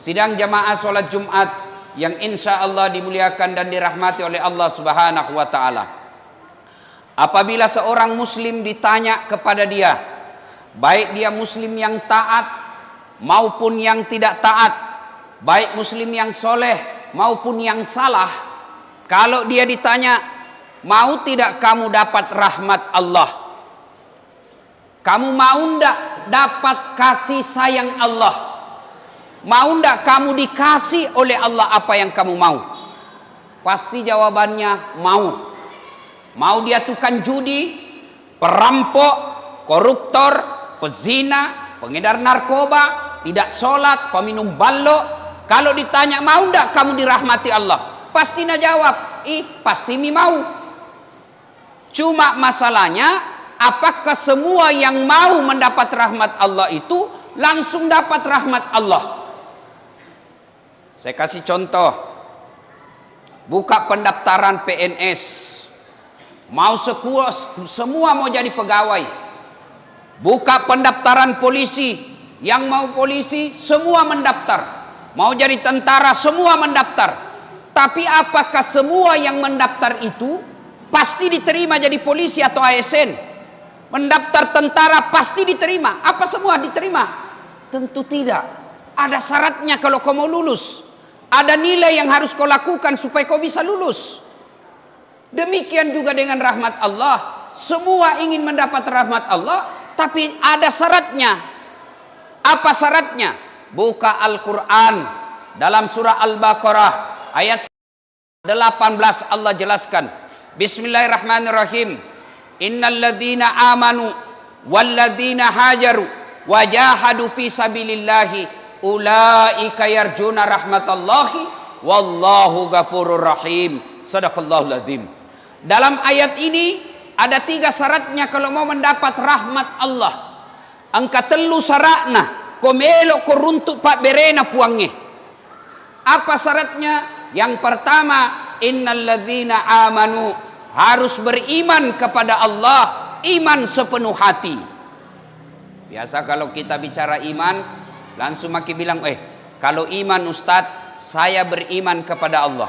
Sidang jamaah sholat Jumat yang insya Allah dimuliakan dan dirahmati oleh Allah Subhanahu wa Ta'ala. Apabila seorang muslim ditanya kepada dia, baik dia muslim yang taat maupun yang tidak taat, baik muslim yang soleh maupun yang salah, kalau dia ditanya, mau tidak kamu dapat rahmat Allah? Kamu mau tidak dapat kasih sayang Allah? Mau tidak kamu dikasih oleh Allah apa yang kamu mau? Pasti jawabannya mau. Mau dia tukang judi, perampok, koruptor, pezina, pengedar narkoba, tidak sholat, peminum balok. Kalau ditanya mau tidak kamu dirahmati Allah? Pasti nak jawab, pasti mi mau. Cuma masalahnya, apakah semua yang mau mendapat rahmat Allah itu langsung dapat rahmat Allah? Saya kasih contoh. Buka pendaftaran PNS. Mau semua mau jadi pegawai. Buka pendaftaran polisi. Yang mau polisi semua mendaftar. Mau jadi tentara semua mendaftar. Tapi apakah semua yang mendaftar itu pasti diterima jadi polisi atau ASN? Mendaftar tentara pasti diterima. Apa semua diterima? Tentu tidak. Ada syaratnya kalau kau mau lulus. Ada nilai yang harus kau lakukan supaya kau bisa lulus. Demikian juga dengan rahmat Allah. Semua ingin mendapat rahmat Allah, tapi ada syaratnya. Apa syaratnya? Buka Al-Quran. Dalam surah Al-Baqarah ayat 18 Allah jelaskan. Bismillahirrahmanirrahim. Innal ladzina amanu wal ladzina hajaru wajahadu fi sabilillahi ulaika yarjuna rahmatallahi wallahu ghafurur rahim. Sadaqallahul adzim. Dalam ayat ini ada 3 syaratnya kalau mau mendapat rahmat Allah. Angka telu syaratna komelo koruntuk pak berena puangnya. Apa syaratnya? Yang pertama, innal ladzina amanu, harus beriman kepada Allah, iman sepenuh hati. Biasa kalau kita bicara iman, langsung maki bilang, kalau iman Ustadz, saya beriman kepada Allah.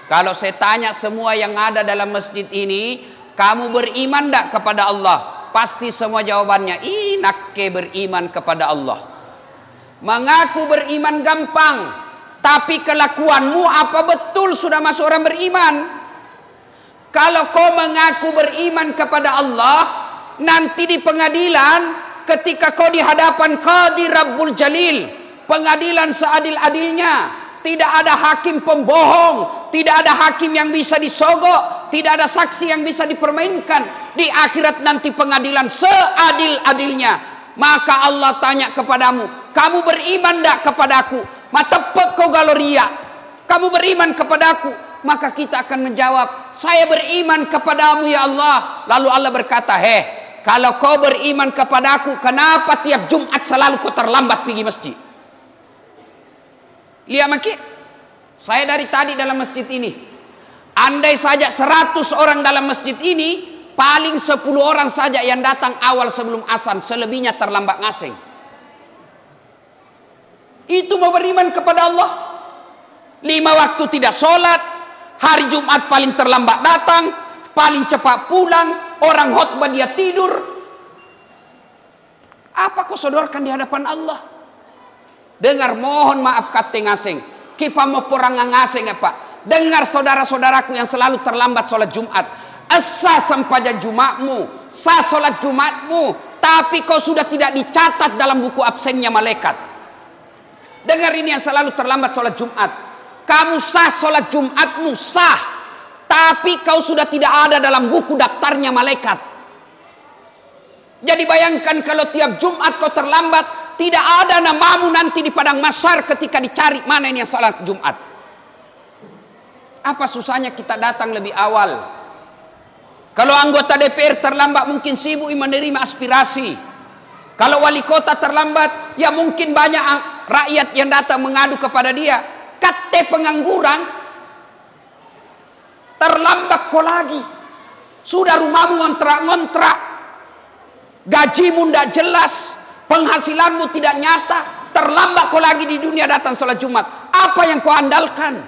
Kalau saya tanya semua yang ada dalam masjid ini, kamu beriman tidak kepada Allah? Pasti semua jawabannya, nakke beriman kepada Allah. Mengaku beriman gampang, tapi kelakuanmu apa betul sudah masuk orang beriman? Kalau kau mengaku beriman kepada Allah, nanti di pengadilan, ketika kau di hadapan Qadhi Rabbul Jalil, pengadilan seadil-adilnya, tidak ada hakim pembohong, tidak ada hakim yang bisa disogok, tidak ada saksi yang bisa dipermainkan. Di akhirat nanti pengadilan seadil-adilnya. Maka Allah tanya kepadamu, kamu beriman tidak kepadaku? Mata pek kau galoria, kamu beriman kepadaku? Maka kita akan menjawab, saya beriman kepadamu ya Allah. Lalu Allah berkata, kalau kau beriman kepadaku, kenapa tiap Jumat selalu kau terlambat pergi masjid? Lihat maki, saya dari tadi dalam masjid ini. Andai saja 100 orang dalam masjid ini, paling 10 orang saja yang datang awal sebelum azan, selebihnya terlambat ngaseng. Itu mau beriman kepada Allah. 5 waktu tidak sholat, hari Jumat paling terlambat datang, paling cepat pulang, orang khutbah dia tidur. Apa kau sodorkan di hadapan Allah? Dengar, mohon maaf kate ngaseng. Kipa mau porang ngaseng apa? Dengar saudara-saudaraku yang selalu terlambat sholat Jumat. Asa sempaja Jumatmu, sah sholat Jumatmu, tapi kau sudah tidak dicatat dalam buku absennya malaikat. Dengar ini yang selalu terlambat sholat Jumat. Kamu sah sholat Jumatmu, sah, tapi kau sudah tidak ada dalam buku daftarnya malaikat. Jadi bayangkan kalau tiap Jumat kau terlambat, tidak ada namamu nanti di padang mahsyar ketika dicari mana ini yang salat Jumat. Apa susahnya kita datang lebih awal? Kalau anggota DPR terlambat mungkin sibuk menerima aspirasi. Kalau wali kota terlambat, ya mungkin banyak rakyat yang datang mengadu kepada dia. Kate pengangguran, terlambat kau lagi. Sudah rumahmu ngontrak-ngontrak, gajimu tidak jelas, penghasilanmu tidak nyata, terlambat kau lagi di dunia datang sholat Jumat. Apa yang kau andalkan?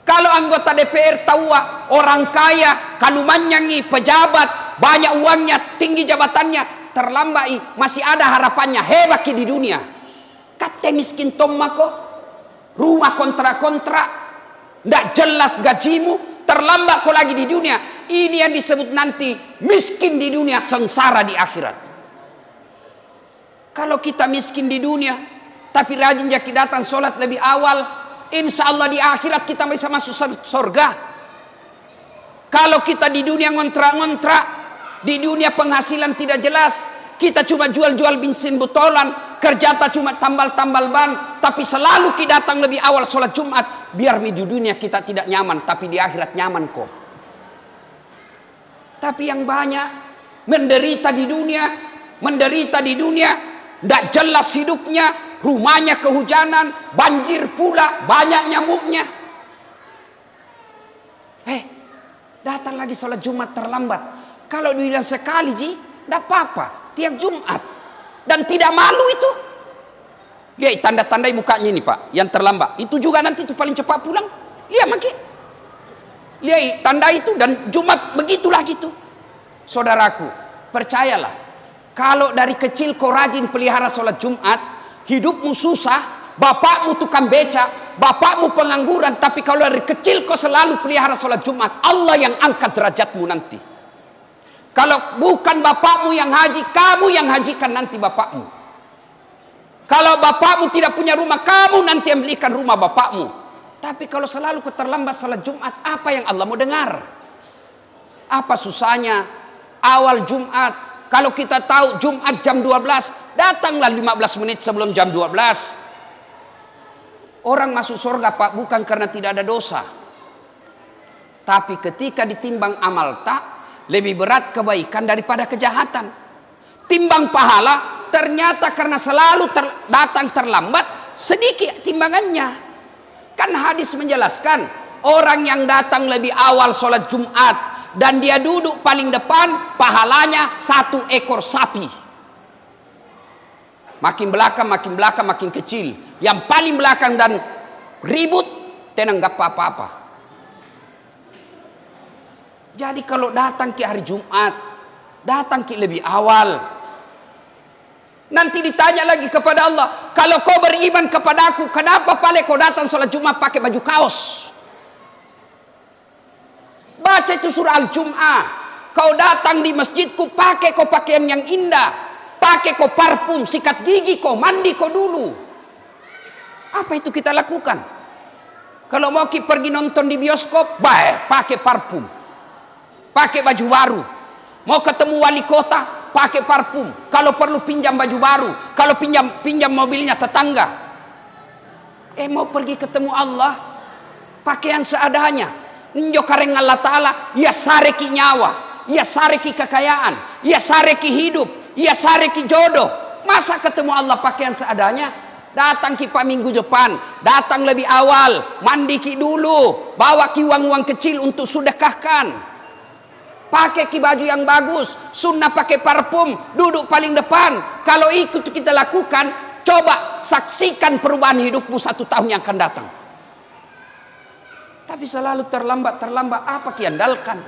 Kalau anggota DPR tahu orang kaya, kalumannya pejabat, banyak uangnya, tinggi jabatannya, terlambat masih ada harapannya, hebat di dunia. Kata miskin tomako, rumah kontrak-kontrak, tidak jelas gajimu, terlambat kau lagi di dunia. Ini yang disebut nanti miskin di dunia, sengsara di akhirat. Kalau kita miskin di dunia, tapi rajin jadi datang sholat lebih awal, insya Allah di akhirat kita bisa masuk surga. Kalau kita di dunia ngontrak-ngontrak, di dunia penghasilan tidak jelas, kita cuma jual-jual bensin botolan, kerja tak cuma tambal-tambal ban, tapi selalu kita datang lebih awal sholat Jumat, biar di dunia kita tidak nyaman, tapi di akhirat nyaman kok. Tapi yang banyak menderita di dunia, tidak jelas hidupnya, rumahnya kehujanan, banjir pula, banyak nyamuknya. Datang lagi sholat Jumat terlambat. Kalau dibilang sekali tidak apa-apa, tiap Jumat. Dan tidak malu itu. Lihat tanda-tandai mukanya ini Pak, yang terlambat. Itu juga nanti itu paling cepat pulang. Lihat maki. Lihat tanda itu dan Jumat begitu lagi tuh. Saudaraku, percayalah. Kalau dari kecil kau rajin pelihara sholat Jumat, hidupmu susah, bapakmu tukang beca, bapakmu pengangguran, tapi kalau dari kecil kau selalu pelihara sholat Jumat, Allah yang angkat derajatmu nanti. Kalau bukan bapakmu yang haji, kamu yang hajikan nanti bapakmu. Kalau bapakmu tidak punya rumah, kamu nanti yang belikan rumah bapakmu. Tapi kalau selalu kau terlambat sholat Jumat, apa yang Allah mau dengar? Apa susahnya awal Jumat? Kalau kita tahu Jumat jam 12, datanglah 15 menit sebelum jam 12. Orang masuk surga Pak bukan karena tidak ada dosa. Tapi ketika ditimbang amal tak, lebih berat kebaikan daripada kejahatan. Timbang pahala, ternyata karena selalu datang terlambat, sedikit timbangannya. Kan hadis menjelaskan, orang yang datang lebih awal sholat Jumat, dan dia duduk paling depan, pahalanya 1 ekor sapi. Makin belakang, makin kecil. Yang paling belakang dan ribut, tenang gak apa-apa. Jadi kalau datang ke hari Jumat, datang ke lebih awal. Nanti ditanya lagi kepada Allah, kalau kau beriman kepada aku, kenapa paling kau datang sholat Jumat pakai baju kaos? Baca itu surah Al-Jum'ah. Kau datang di masjidku, pakai kau pakaian yang indah, pakai kau parfum, sikat gigi kau, mandi kau dulu. Apa itu kita lakukan? Kalau mau pergi nonton di bioskop, baik, pakai parfum, pakai baju baru. Mau ketemu wali kota, pakai parfum. Kalau perlu pinjam baju baru, kalau pinjam mobilnya tetangga. Mau pergi ketemu Allah, pakaian seadanya. Njo kareng Allah Ta'ala, ia sareki nyawa, ia sareki kekayaan, ia sareki hidup, ia sareki jodoh. Masa ketemu Allah pakaian seadanya? Datang ki Pak minggu depan, datang lebih awal, mandi ki dulu, bawa ki uang-uang kecil untuk sedekahkan. Pakai ki baju yang bagus, sunnah pakai parfum, duduk paling depan. Kalau ikut kita lakukan, coba saksikan perubahan hidupmu 1 tahun yang akan datang. Tapi selalu terlambat, apa kiandalkan?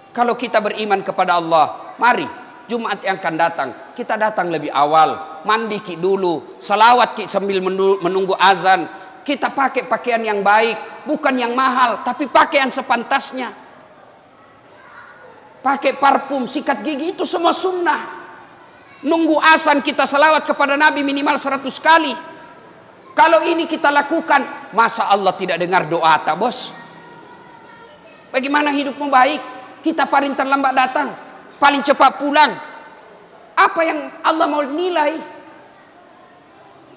Kalau kita beriman kepada Allah, mari Jumat yang akan datang, kita datang lebih awal, mandi ki dulu, salawat ki sambil menunggu azan. Kita pakai pakaian yang baik, bukan yang mahal, tapi pakaian sepantasnya. Pakai parfum, sikat gigi, itu semua sunnah. Nunggu azan kita salawat kepada Nabi minimal 100 kali. Kalau ini kita lakukan, masa Allah tidak dengar doa tak bos? Bagaimana hidupmu baik? Kita paling terlambat datang, paling cepat pulang. Apa yang Allah mau nilai?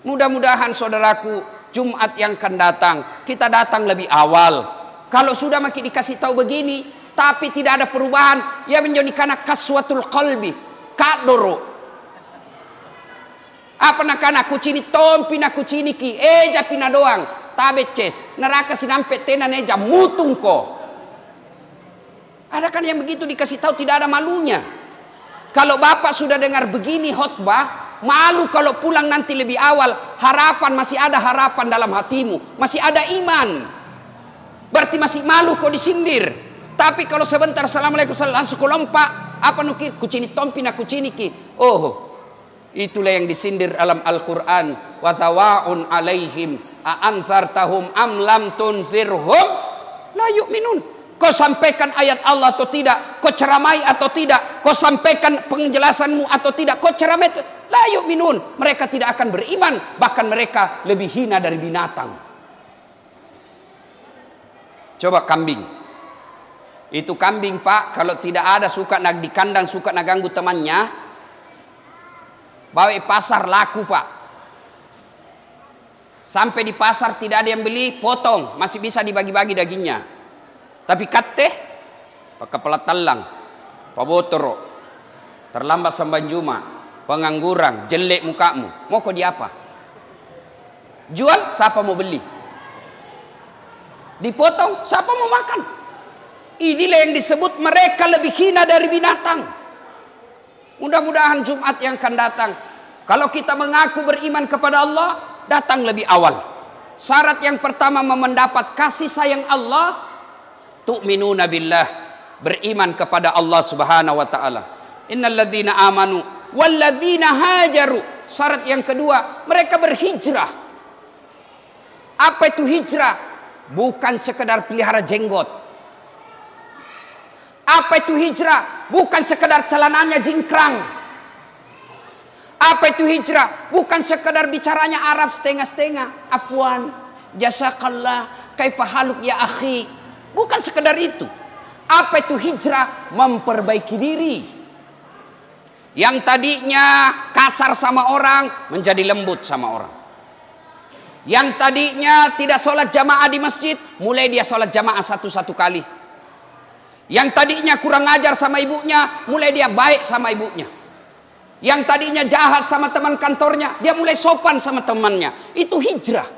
Mudah-mudahan saudaraku, Jumat yang akan datang, kita datang lebih awal. Kalau sudah makin dikasih tahu begini, tapi tidak ada perubahan, ya menjadi karena kaswatul qalbi, kadoro. Apa nak aku cini tompi nak cini ki eja pina doang tabeces neraka sinampe tena neja mutung ko. Ada kan yang begitu dikasih tahu tidak ada malunya. Kalau bapak sudah dengar begini khotbah, Malu kalau pulang nanti lebih awal. Harapan, masih ada harapan dalam hatimu, masih ada iman. Berarti masih malu kau disindir. Tapi kalau sebentar assalamualaikum langsung kau lompat, apa nukir kucini tompi na kucini ki. Oh, itulah yang disindir dalam Al-Quran. Wa tawaun alaihim a anzartahum am lam tunzirhum la yu'minun. Kau sampaikan ayat Allah atau tidak, kau ceramai atau tidak, kau sampaikan penjelasanmu atau tidak, kau ceramai, la yu'minun. Mereka tidak akan beriman, bahkan mereka lebih hina dari binatang. Coba kambing. Itu kambing, Pak, kalau tidak ada suka di kandang, suka ganggu temannya, bawa pasar laku, Pak. Sampai di pasar tidak ada yang beli, potong, masih bisa dibagi-bagi dagingnya. Tapi kateh, pakai pelat talang, pabotoro, terlambat samban juma, pengangguran, jelek mukamu, mau kau di apa? Jual, siapa mau beli? Dipotong, siapa mau makan? Inilah yang disebut mereka lebih hina dari binatang. Mudah-mudahan Jumat yang akan datang, kalau kita mengaku beriman kepada Allah, datang lebih awal. Syarat yang pertama mendapat kasih sayang Allah, tu'minuna billah, beriman kepada Allah Subhanahu wa taala. Innal ladzina amanu wal ladzina hajaru. Syarat yang kedua, mereka berhijrah. Apa itu hijrah? Bukan sekedar pelihara jenggot. Apa itu hijrah? Bukan sekedar celananya jingkrang. Apa itu hijrah? Bukan sekedar bicaranya Arab setengah-setengah. Afwan, jazakallah, kaifa haluk ya akhi. Bukan sekedar itu. Apa itu hijrah? Memperbaiki diri. Yang tadinya kasar sama orang, menjadi lembut sama orang. Yang tadinya tidak sholat jamaah di masjid, mulai dia sholat jamaah satu-satu kali. Yang tadinya kurang ajar sama ibunya, mulai dia baik sama ibunya. Yang tadinya jahat sama teman kantornya, dia mulai sopan sama temannya. Itu hijrah.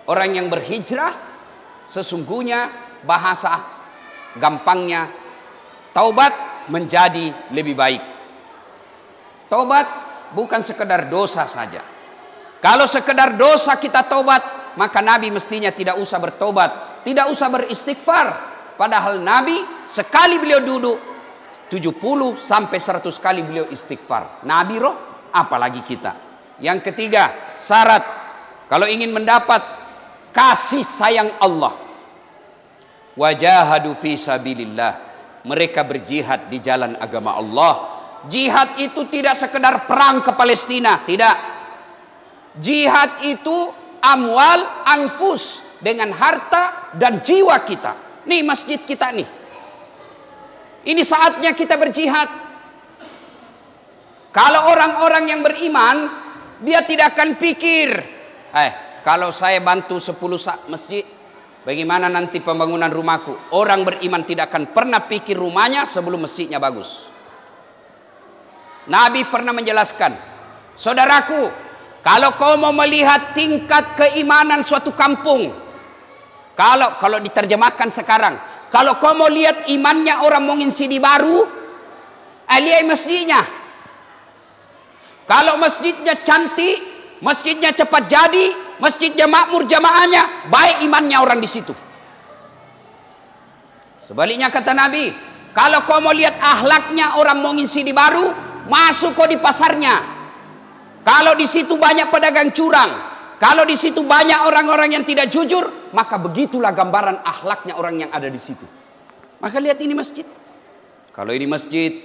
Orang yang berhijrah, sesungguhnya bahasa gampangnya, taubat menjadi lebih baik. Taubat bukan sekedar dosa saja. Kalau sekedar dosa kita taubat, maka Nabi mestinya tidak usah bertobat, tidak usah beristighfar. Padahal Nabi sekali beliau duduk 70 sampai 100 kali beliau istighfar. Nabi roh, apalagi kita. Yang ketiga, syarat kalau ingin mendapat kasih sayang Allah, wajahadu fi sabilillah, mereka berjihad di jalan agama Allah. Jihad itu tidak sekedar perang ke Palestina, tidak. Jihad itu amwal, anfus, dengan harta dan jiwa kita. Nih masjid kita nih, ini saatnya kita berjihad. Kalau orang-orang yang beriman, dia tidak akan pikir, kalau saya bantu 10 masjid, bagaimana nanti pembangunan rumahku? Orang beriman tidak akan pernah pikir rumahnya sebelum masjidnya bagus. Nabi pernah menjelaskan, saudaraku, kalau kau mau melihat tingkat keimanan suatu kampung, kalau diterjemahkan sekarang, kalau kau mau lihat imannya orang Mongin Sidi Baru, lihat masjidnya. Kalau masjidnya cantik, masjidnya cepat jadi, masjidnya makmur jamaahnya, baik imannya orang di situ. Sebaliknya kata Nabi, kalau kau mau lihat akhlaknya orang Mongin Sidi Baru, masuk kau di pasarnya. Kalau di situ banyak pedagang curang, kalau di situ banyak orang-orang yang tidak jujur, maka begitulah gambaran akhlaknya orang yang ada di situ. Maka lihat ini masjid. Kalau ini masjid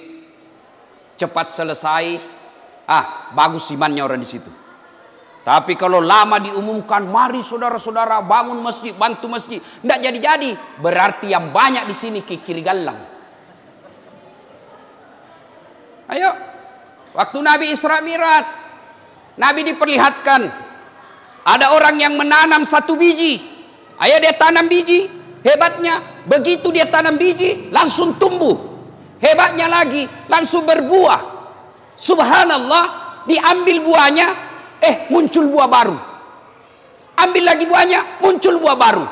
cepat selesai, bagus imannya orang di situ. Tapi kalau lama diumumkan, mari saudara-saudara bangun masjid, bantu masjid, tidak jadi-jadi, berarti yang banyak di sini kiri galang. Ayo, waktu Nabi Isra Mi'raj, Nabi diperlihatkan ada orang yang menanam 1 biji. Ayo dia tanam biji, hebatnya begitu dia tanam biji langsung tumbuh. Hebatnya lagi langsung berbuah. Subhanallah, diambil buahnya, muncul buah baru. Ambil lagi buahnya, muncul buah baru.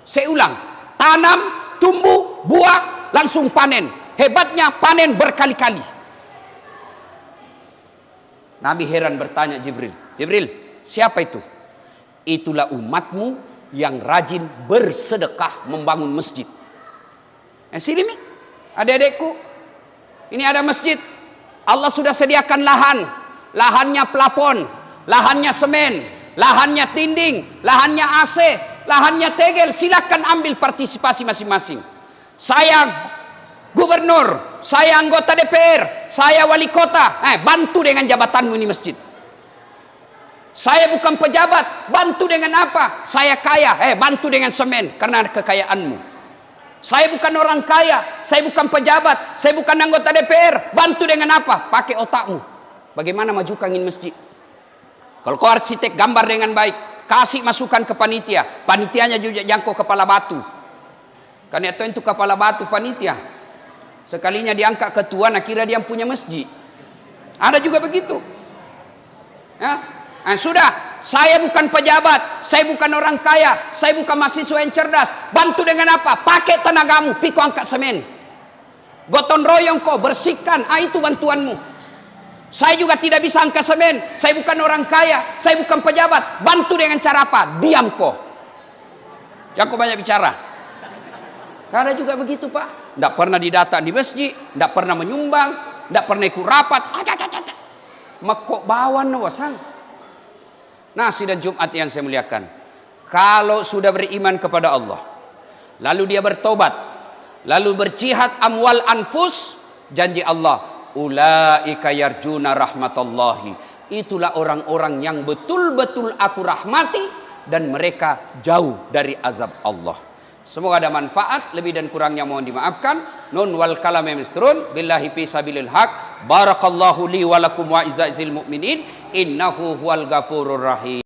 Saya ulang, tanam, tumbuh, buah, langsung panen. Hebatnya panen berkali-kali. Nabi heran bertanya Jibril, Jibril, siapa itu? Itulah umatmu yang rajin bersedekah membangun masjid. Sini nih, adik-adikku, ini ada masjid. Allah sudah sediakan lahan. Lahannya plafon, lahannya semen, lahannya tinding, lahannya AC, lahannya tegel. Silakan ambil partisipasi masing-masing. Saya gubernur, saya anggota DPR, saya wali kota, bantu dengan jabatanmu ini masjid. Saya bukan pejabat, bantu dengan apa? Saya kaya, bantu dengan semen karena kekayaanmu. Saya bukan orang kaya, saya bukan pejabat, saya bukan anggota DPR, bantu dengan apa? Pakai otakmu. Bagaimana majukan ini masjid? Kalau kau arsitek, gambar dengan baik, kasih masukan ke panitia, panitianya juga jangkau kepala batu. Karena itu kepala batu panitia. Sekalinya diangkat ketua, kira dia punya masjid. Ada juga begitu. Ya. Nah, sudah, saya bukan pejabat, saya bukan orang kaya, saya bukan mahasiswa yang cerdas. Bantu dengan apa? Pakai tenagamu, pikul angkat semen. Gotong royong kau, bersihkan. Itu bantuanmu. Saya juga tidak bisa angkat semen. Saya bukan orang kaya, saya bukan pejabat. Bantu dengan cara apa? Diam kau. Jangan kau banyak bicara. Karena juga begitu Pak. Tidak pernah didatang di masjid, tidak pernah menyumbang, tidak pernah ikut rapat. Makok bawan wasang. Nah, sidang Jumat yang saya muliakan, kalau sudah beriman kepada Allah, lalu dia bertobat, lalu berjihad amwal anfus, janji Allah, ulaika yarjuna rahmatallahi, itulah orang-orang yang betul-betul aku rahmati dan mereka jauh dari azab Allah. Semoga ada manfaat, lebih dan kurangnya mohon dimaafkan. Nun wal kalam misturun billahi fi sabilil haq. Barakallahu li wa lakum wa izzil mu'minin innahu huwal ghafurur rahim.